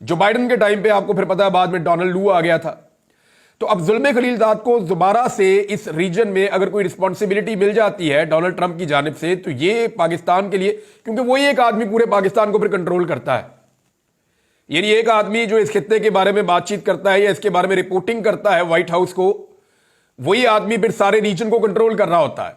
Joe Biden کے time پہ آپ کو پھر پتا ہے بعد میں ڈونلڈ لو آ گیا تھا. تو اب ظلم خلیل زاد کو دوبارہ سے اس ریجن میں اگر کوئی رسپانسبلٹی مل جاتی ہے ڈونلڈ ٹرمپ کی جانب سے تو یہ پاکستان کے لیے, کیونکہ وہی ایک آدمی پورے پاکستان کو پھر کنٹرول کرتا ہے, یعنی ایک آدمی جو اس خطے کے بارے میں بات چیت کرتا ہے یا اس کے بارے میں رپورٹنگ کرتا ہے وائٹ ہاؤس کو, وہی آدمی پھر سارے ریجن کو کنٹرول کر رہا ہوتا ہے.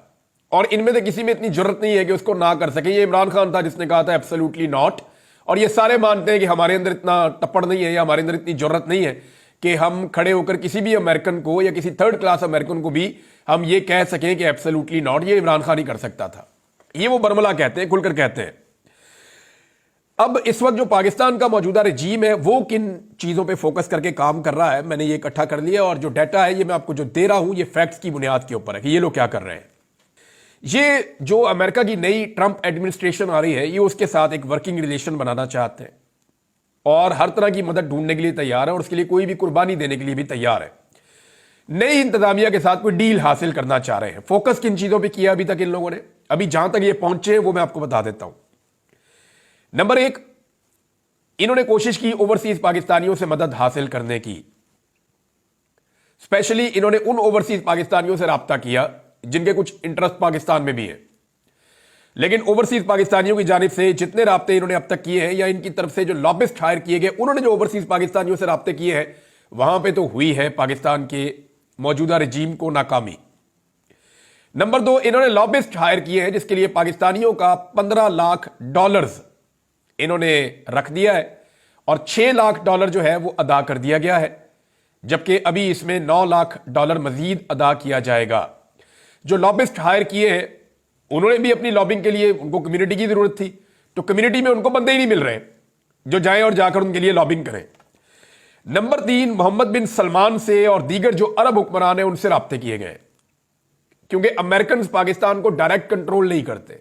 اور ان میں سے کسی میں اتنی جرت نہیں ہے کہ اس کو نہ کر سکے. یہ عمران خان تھا جس نے کہا تھا ایبسولوٹلی ناٹ, اور یہ سارے مانتے ہیں کہ ہمارے اندر اتنا ٹپڑ نہیں ہے یا ہمارے اندر اتنی جرت نہیں ہے کہ ہم کھڑے ہو کر کسی بھی امریکن کو یا کسی تھرڈ کلاس امریکن کو بھی ہم یہ کہہ سکیں کہ ایبسولوٹلی ناٹ. یہ عمران خان ہی کر سکتا تھا. یہ وہ برملا کہتے ہیں, کھل کر کہتے ہیں. اب اس وقت جو پاکستان کا موجودہ رجیم ہے وہ کن چیزوں پہ فوکس کر کے کام کر رہا ہے, میں نے یہ اکٹھا کر لیا, اور جو ڈیٹا ہے یہ میں آپ کو جو دے رہا ہوں یہ فیکٹس کی بنیاد کے اوپر ہے کہ یہ لوگ کیا کر رہے ہیں. یہ جو امریکہ کی نئی ٹرمپ ایڈمنسٹریشن آ رہی ہے یہ اس کے ساتھ ایک ورکنگ ریلیشن بنانا چاہتے ہیں اور ہر طرح کی مدد ڈھونڈنے کے لیے تیار ہے اور اس کے لیے کوئی بھی قربانی دینے کے لیے بھی تیار ہے. نئی انتظامیہ کے ساتھ کوئی ڈیل حاصل کرنا چاہ رہے ہیں. فوکس کن چیزوں پہ کیا ابھی تک ان لوگوں نے, ابھی جہاں تک یہ پہنچے وہ میں آپ کو بتا دیتا ہوں. نمبر 1, انہوں نے کوشش کی اوورسیز پاکستانیوں سے مدد حاصل کرنے کی. اسپیشلی انہوں نے ان اوورسیز پاکستانیوں سے رابطہ کیا جن کے کچھ انٹرسٹ پاکستان میں بھی ہے, لیکن اوورسیز پاکستانیوں کی جانب سے جتنے رابطے انہوں نے اب تک کیے ہیں یا ان کی طرف سے جو لابسٹ ہائر کیے گئے انہوں نے جو اوورسیز پاکستانیوں سے رابطے کیے ہیں وہاں پہ تو ہوئی ہے پاکستان کے موجودہ رجیم کو ناکامی. نمبر 2, انہوں نے لابسٹ ہائر کیے ہیں جس کے لیے پاکستانیوں کا $15 لاکھ انہوں نے رکھ دیا ہے اور $6 لاکھ جو ہے وہ ادا کر دیا گیا ہے, جبکہ ابھی اس میں $9 لاکھ مزید ادا کیا جائے گا. جو لابسٹ ہائر کیے ہیں انہوں نے بھی اپنی لابنگ کے لیے, ان کو کمیونٹی کی ضرورت تھی تو کمیونٹی میں ان کو بندے ہی نہیں مل رہے جو جائیں اور جا کر ان کے لیے لابنگ کریں. نمبر 3, محمد بن سلمان سے اور دیگر جو عرب حکمران ہیں ان سے رابطے کیے گئے, کیونکہ امریکنز پاکستان کو ڈائریکٹ کنٹرول نہیں کرتے.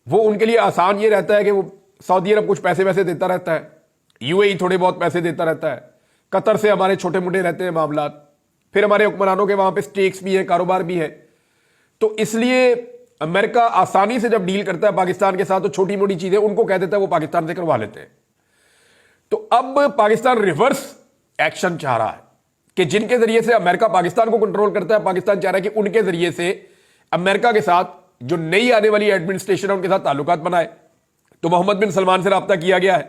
وہ ان کے لیے آسان یہ رہتا ہے کہ وہ سعودی عرب کچھ پیسے دیتا رہتا ہے, یو اے ای تھوڑے بہت پیسے دیتا رہتا ہے, قطر سے ہمارے چھوٹے موٹے رہتے ہیں معاملات, پھر ہمارے حکمرانوں کے وہاں پہ سٹیکس بھی ہیں, کاروبار بھی ہے. تو اس لیے امریکہ آسانی سے جب ڈیل کرتا ہے پاکستان کے ساتھ تو چھوٹی موٹی چیزیں ان کو کہہ دیتا ہے وہ پاکستان سے کروا لیتے ہیں. تو اب پاکستان ریورس ایکشن چاہ رہا ہے کہ جن کے ذریعے سے امریکہ پاکستان کو کنٹرول کرتا ہے, پاکستان چاہ رہا ہے کہ ان کے ذریعے سے امریکہ کے ساتھ جو نئی آنے والی ایڈمنسٹریشن ہے ان کے ساتھ تعلقات بنائے. تو محمد بن سلمان سے رابطہ کیا گیا ہے.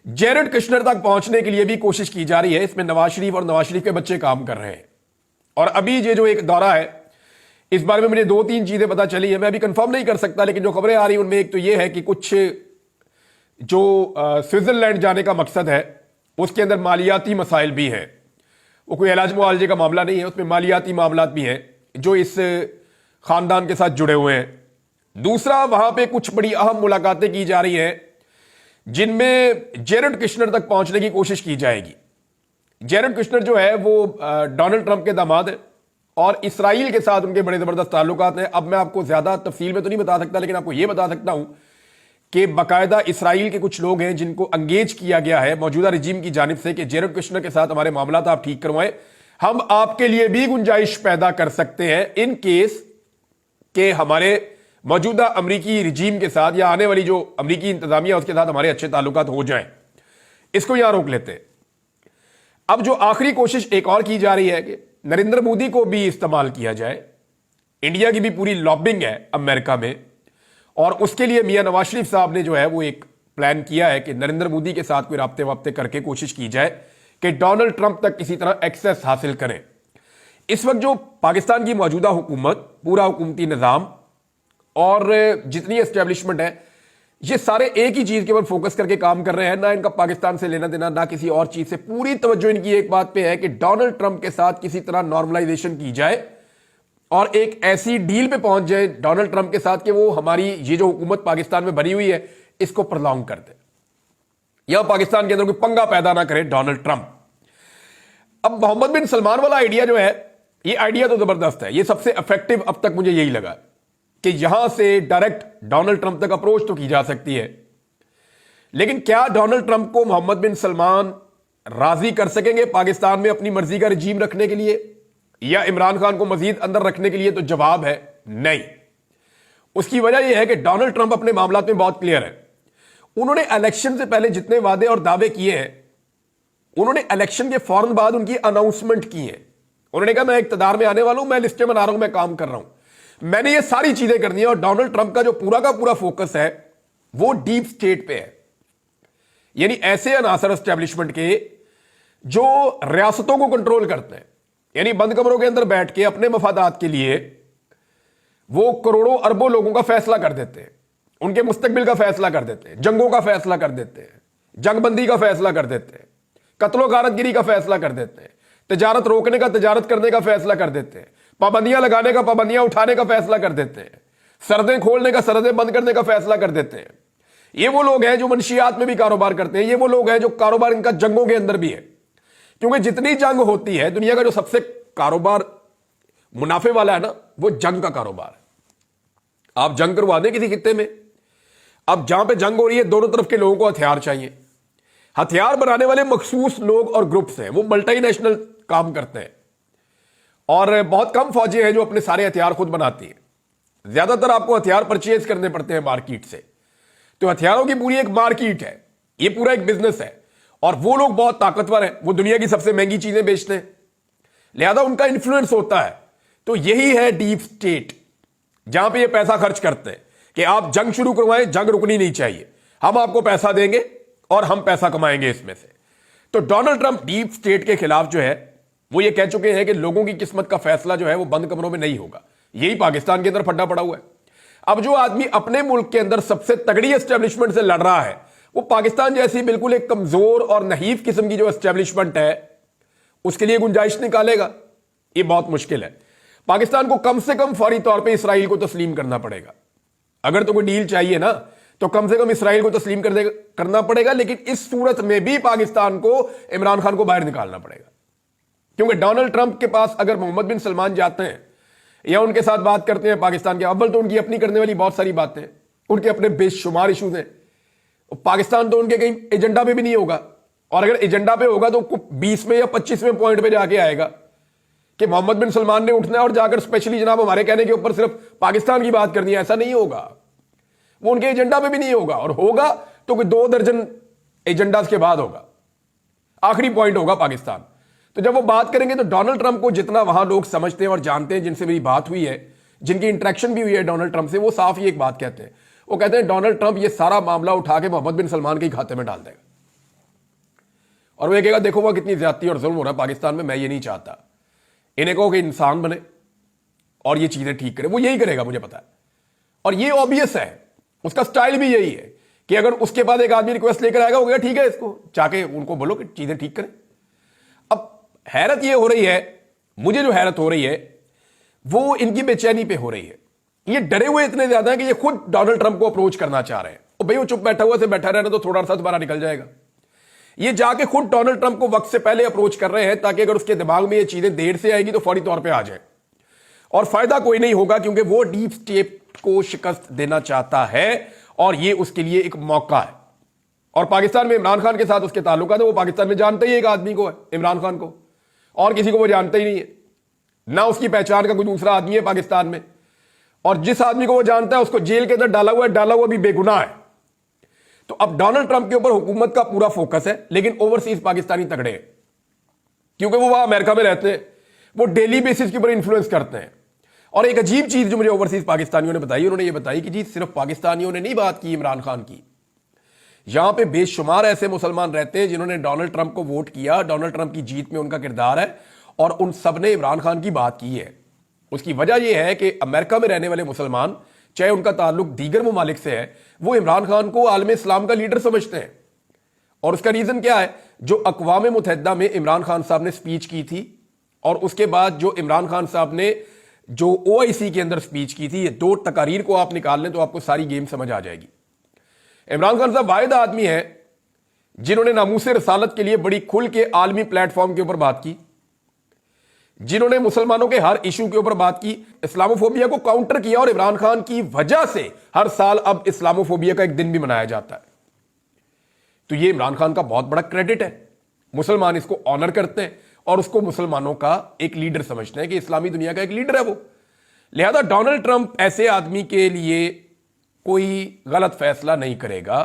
جیرڈ کشنر تک پہنچنے کے لیے بھی کوشش کی جا رہی ہے, اس میں نواز شریف اور نواز شریف کے بچے کام کر رہے ہیں. اور ابھی یہ جو ایک دورہ ہے اس بارے میں مجھے 2-3 چیزیں پتا چلی ہیں, میں ابھی کنفرم نہیں کر سکتا, لیکن جو خبریں آ رہی ہیں ان میں ایک تو یہ ہے کہ کچھ جو سوئٹزرلینڈ جانے کا مقصد ہے اس کے اندر مالیاتی مسائل بھی ہیں. وہ کوئی علاج معالجے کا معاملہ نہیں ہے, اس میں مالیاتی معاملات بھی ہیں جو اس خاندان کے ساتھ جڑے ہوئے ہیں. دوسرا, وہاں پہ کچھ بڑی اہم ملاقاتیں کی جا رہی ہیں جن میں جیرڈ کشنر تک پہنچنے کی کوشش کی جائے گی. جیرڈ کشنر جو ہے وہ ڈونلڈ ٹرمپ کے داماد ہیں اور اسرائیل کے ساتھ ان کے بڑے زبردست تعلقات ہیں. اب میں آپ کو زیادہ تفصیل میں تو نہیں بتا سکتا, لیکن آپ کو یہ بتا سکتا ہوں کہ باقاعدہ اسرائیل کے کچھ لوگ ہیں جن کو انگیج کیا گیا ہے موجودہ رجیم کی جانب سے کہ جیرڈ کشنر کے ساتھ ہمارے معاملات آپ ٹھیک کروائیں, ہم آپ کے لیے بھی گنجائش پیدا کر سکتے ہیں ان کیس کہ ہمارے موجودہ امریکی رجیم کے ساتھ یا آنے والی جو امریکی انتظامیہ اس کے ساتھ ہمارے اچھے تعلقات ہو جائیں. اس کو یہاں روک لیتے ہیں. اب جو آخری کوشش ایک اور کی جا رہی ہے کہ نریندر مودی کو بھی استعمال کیا جائے. انڈیا کی بھی پوری لابنگ ہے امریکہ میں, اور اس کے لیے میاں نواز شریف صاحب نے جو ہے وہ ایک پلان کیا ہے کہ نریندر مودی کے ساتھ کوئی رابطے کر کے کوشش کی جائے کہ ڈونلڈ ٹرمپ تک کسی طرح ایکسیس حاصل کریں. اس وقت جو پاکستان کی موجودہ حکومت, پورا حکومتی نظام اور جتنی اسٹیبلشمنٹ ہے, یہ سارے ایک ہی چیز کے اوپر فوکس کر کے کام کر رہے ہیں. نہ ان کا پاکستان سے لینا دینا, نہ کسی اور چیز سے. پوری توجہ ان کی ایک بات پہ ہے کہ ڈونلڈ ٹرمپ کے ساتھ کسی طرح نارملائزیشن کی جائے اور ایک ایسی ڈیل پہ پہنچ جائے ڈونلڈ ٹرمپ کے ساتھ کہ وہ ہماری یہ جو حکومت پاکستان میں بنی ہوئی ہے اس کو پرلونگ کر دے, یا پاکستان کے اندر کوئی پنگا پیدا نہ کرے ڈونلڈ ٹرمپ. اب محمد بن سلمان والا آئیڈیا جو ہے, یہ آئیڈیا تو زبردست ہے, یہ سب سے افیکٹو اب تک مجھے یہی لگا کہ یہاں سے ڈائریکٹ ڈونلڈ ٹرمپ تک اپروچ تو کی جا سکتی ہے, لیکن کیا ڈونلڈ ٹرمپ کو محمد بن سلمان راضی کر سکیں گے پاکستان میں اپنی مرضی کا رجیم رکھنے کے لیے یا عمران خان کو مزید اندر رکھنے کے لیے؟ تو جواب ہے نہیں. اس کی وجہ یہ ہے کہ ڈونلڈ ٹرمپ اپنے معاملات میں بہت کلیئر ہے. انہوں نے الیکشن سے پہلے جتنے وعدے اور دعوے کیے ہیں انہوں نے الیکشن کے فوراً بعد ان کی اناؤنسمنٹ کی ہے. انہوں نے کہا میں اقتدار میں آنے والا ہوں, میں لسٹیں بنا رہا ہوں, میں کام کر رہا ہوں, میں نے یہ ساری چیزیں کرنی ہیں. اور ڈونلڈ ٹرمپ کا جو پورا فوکس ہے وہ ڈیپ سٹیٹ پہ ہے, یعنی ایسے عناصر اسٹیبلشمنٹ کے جو ریاستوں کو کنٹرول کرتے ہیں, یعنی بند کمروں کے اندر بیٹھ کے اپنے مفادات کے لیے وہ کروڑوں اربوں لوگوں کا فیصلہ کر دیتے ہیں, ان کے مستقبل کا فیصلہ کر دیتے ہیں, جنگوں کا فیصلہ کر دیتے ہیں, جنگ بندی کا فیصلہ کر دیتے ہیں, قتل و غارت گیری کا فیصلہ کر دیتے ہیں, تجارت روکنے کا تجارت کرنے کا فیصلہ کر دیتے ہیں, پابندیاں لگانے کا پابندیاں اٹھانے کا فیصلہ کر دیتے ہیں, سرحدیں کھولنے کا سرحدیں بند کرنے کا فیصلہ کر دیتے ہیں. یہ وہ لوگ ہیں جو منشیات میں بھی کاروبار کرتے ہیں, یہ وہ لوگ ہیں جو کاروبار ان کا جنگوں کے اندر بھی ہے, کیونکہ جتنی جنگ ہوتی ہے دنیا کا جو سب سے کاروبار منافع والا ہے نا وہ جنگ کا کاروبار ہے. آپ جنگ کروا دیں کسی خطے میں, اب جہاں پہ جنگ ہو رہی ہے دونوں طرف کے لوگوں کو ہتھیار چاہیے, ہتھیار بنانے والے مخصوص لوگ اور گروپس ہیں, وہ ملٹی نیشنل کام کرتے ہیں, اور بہت کم فوجیں ہیں جو اپنے سارے ہتھیار خود بناتی ہیں. زیادہ تر آپ کو ہتھیار پرچیز کرنے پڑتے ہیں مارکیٹ سے. تو ہتھیاروں کی پوری ایک مارکیٹ ہے, یہ پورا ایک بزنس ہے, اور وہ لوگ بہت طاقتور ہیں, وہ دنیا کی سب سے مہنگی چیزیں بیچتے ہیں, لہذا ان کا انفلوئنس ہوتا ہے. تو یہی ہے ڈیپ سٹیٹ, جہاں پہ یہ پیسہ خرچ کرتے ہیں کہ آپ جنگ شروع کروائیں, جنگ رکنی نہیں چاہیے, ہم آپ کو پیسہ دیں گے اور ہم پیسہ کمائیں گے اس میں سے. تو ڈونلڈ ٹرمپ ڈیپ سٹیٹ کے خلاف جو ہے وہ یہ کہہ چکے ہیں کہ لوگوں کی قسمت کا فیصلہ جو ہے وہ بند کمروں میں نہیں ہوگا. یہی پاکستان کے اندر پھڈا پڑا ہوا ہے. اب جو آدمی اپنے ملک کے اندر سب سے تگڑی اسٹیبلشمنٹ سے لڑ رہا ہے وہ پاکستان جیسی بالکل ایک کمزور اور نحیف قسم کی جو اسٹیبلشمنٹ ہے اس کے لیے گنجائش نکالے گا, یہ بہت مشکل ہے. پاکستان کو کم سے کم فوری طور پہ اسرائیل کو تسلیم کرنا پڑے گا. اگر تو کوئی ڈیل چاہیے نا تو کم سے کم اسرائیل کو تسلیم کرنا پڑے گا, لیکن اس صورت میں بھی پاکستان کو عمران خان کو باہر نکالنا پڑے گا, کیونکہ ڈونلڈ ٹرمپ کے پاس اگر محمد بن سلمان جاتے ہیں یا ان کے ساتھ بات کرتے ہیں پاکستان کے, اول تو ان کی اپنی کرنے والی بہت ساری باتیں ہیں, ان کے اپنے بے شمار ایشوز ہیں. پاکستان تو ان کے کہیں ایجنڈا پہ بھی نہیں ہوگا, اور اگر ایجنڈا پہ ہوگا تو 20ویں یا 25ویں پوائنٹ پہ جا کے آئے گا کہ محمد بن سلمان نے اٹھنا ہے اور جا کر اسپیشلی جناب ہمارے کہنے کے اوپر صرف پاکستان کی بات کرنی ہے. ایسا نہیں ہوگا, وہ ان کے ایجنڈا پہ بھی نہیں ہوگا, اور ہوگا تو کوئی 2 درجن ایجنڈاز کے بعد ہوگا, آخری پوائنٹ ہوگا پاکستان. تو جب وہ بات کریں گے تو ڈونلڈ ٹرمپ کو جتنا وہاں لوگ سمجھتے ہیں اور جانتے ہیں, جن سے میری بات ہوئی ہے, جن کی انٹریکشن بھی ہوئی ہے ڈونلڈ ٹرمپ سے, وہ صاف ہی ایک بات کہتے ہیں. وہ کہتے ہیں ڈونلڈ ٹرمپ یہ سارا معاملہ اٹھا کے محمد بن سلمان کے کھاتے میں ڈال دے گا, اور وہ یہ کہے گا دیکھو وہ کتنی زیادتی اور ظلم ہو رہا ہے پاکستان میں یہ نہیں چاہتا. انہیں کہو کہ انسان بنے اور یہ چیزیں ٹھیک کرے, وہ یہی کرے گا مجھے پتا ہے. اور یہ اوبیس ہے, اس کا سٹائل بھی یہی ہے کہ اگر اس کے بعد ایک آدمی ریکویسٹ لے کر آئے گا, وہ کہے گا ٹھیک ہے, اس کو چاہ کے ان کو بولو کہ چیزیں ٹھیک کریں. اب حیرت یہ ہو رہی ہے, مجھے جو حیرت ہو رہی ہے وہ ان کی بے چینی پہ ہو رہی ہے. یہ ڈرے ہوئے اتنے زیادہ ہیں کہ یہ خود ڈونلڈ ٹرمپ کو اپروچ کرنا چاہ رہے ہیں. اور بھائی وہ چپ بیٹھا ہوا سے بیٹھا رہنا تو تھوڑا سا دوبارہ نکل جائے گا. یہ جا کے خود ڈونلڈ ٹرمپ کو وقت سے پہلے اپروچ کر رہے ہیں تاکہ اگر اس کے دماغ میں یہ چیزیں دیر سے آئے گی تو فوری طور پہ آ جائے, اور فائدہ کوئی نہیں ہوگا کیونکہ وہ ڈیپ سٹیٹ کو شکست دینا چاہتا ہے اور یہ اس کے لیے ایک موقع ہے. اور پاکستان میں عمران خان کے ساتھ اس کے تعلقات ہیں, وہ پاکستان میں جانتے ہی ایک آدمی کو ہے, عمران خان کو, اور کسی کو وہ جانتا ہی نہیں ہے, نہ اس کی پہچان کا کوئی دوسرا آدمی ہے پاکستان میں. اور جس آدمی کو وہ جانتا ہے اس کو جیل کے اندر ڈالا ہوا بھی بے گناہ ہے. تو اب ڈونلڈ ٹرمپ کے اوپر حکومت کا پورا فوکس ہے, لیکن اوورسیز پاکستانی تگڑے ہیں کیونکہ وہ وہاں امریکہ میں رہتے ہیں, وہ ڈیلی بیسس کے اوپر انفلوئنس کرتے ہیں. اور ایک عجیب چیز جو مجھے اوورسیز پاکستانیوں نے بتائی, انہوں نے یہ بتائی کہ جی صرف پاکستانیوں نے نہیں بات کی عمران خان کی, یہاں پہ بے شمار ایسے مسلمان رہتے ہیں جنہوں نے ڈونلڈ ٹرمپ کو ووٹ کیا, ڈونلڈ ٹرمپ کی جیت میں ان کا کردار ہے, اور ان سب نے عمران خان کی بات کی ہے. اس کی وجہ یہ ہے کہ امریکہ میں رہنے والے مسلمان, چاہے ان کا تعلق دیگر ممالک سے ہے, وہ عمران خان کو عالم اسلام کا لیڈر سمجھتے ہیں. اور اس کا ریزن کیا ہے, جو اقوام متحدہ میں عمران خان صاحب نے سپیچ کی تھی, اور اس کے بعد جو عمران خان صاحب نے جو OIC کے اندر سپیچ کی تھی, یہ 2 تقاریر کو آپ نکال لیں تو آپ کو ساری گیم سمجھ آ جائے گی. عمران خان صاحب واحد آدمی ہیں جنہوں نے ناموس رسالت کے لیے بڑی کھل کے عالمی پلیٹ فارم کے اوپر بات کی, جنہوں نے مسلمانوں کے ہر ایشو کے اوپر بات کی, اسلاموفوبیا کو کاؤنٹر کیا, اور عمران خان کی وجہ سے ہر سال اب اسلاموفوبیا کا ایک دن بھی منایا جاتا ہے. تو یہ عمران خان کا بہت بڑا کریڈٹ ہے, مسلمان اس کو آنر کرتے ہیں اور اس کو مسلمانوں کا ایک لیڈر سمجھتے ہیں کہ اسلامی دنیا کا ایک لیڈر ہے وہ. لہذا ڈونلڈ ٹرمپ ایسے آدمی کے لیے کوئی غلط فیصلہ نہیں کرے گا